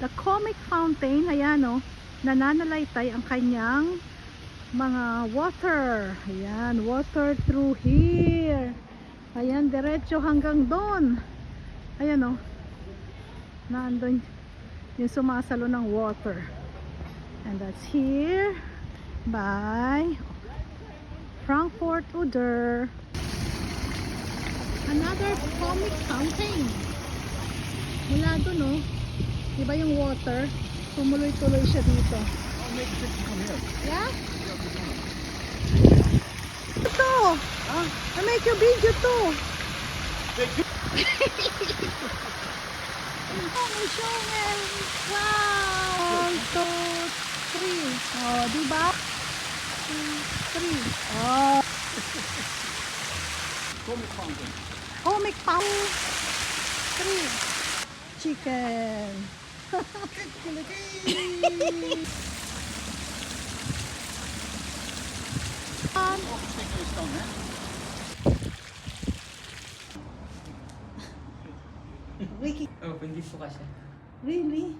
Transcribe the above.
The Comic Fountain, ayan o, nananalaytay ang kanyang mga water. Ayan, water through here. Ayan, diretso hanggang doon. Ayan o, nandun yung sumasalo ng water. And that's here by Frankfurt Oder. Another comic fountain. Mula dun o, diba yung water? Tumuloy-tuloy siya dito. Yeah? Ito! I make a video too! Oh, may showman! Wow! 1, 2, 3. Oh, diba? 2, 3. Oh! Comic fountain. Comic fountain! 3. Chicken! Wiki. Oh, hindi po kasi. Really?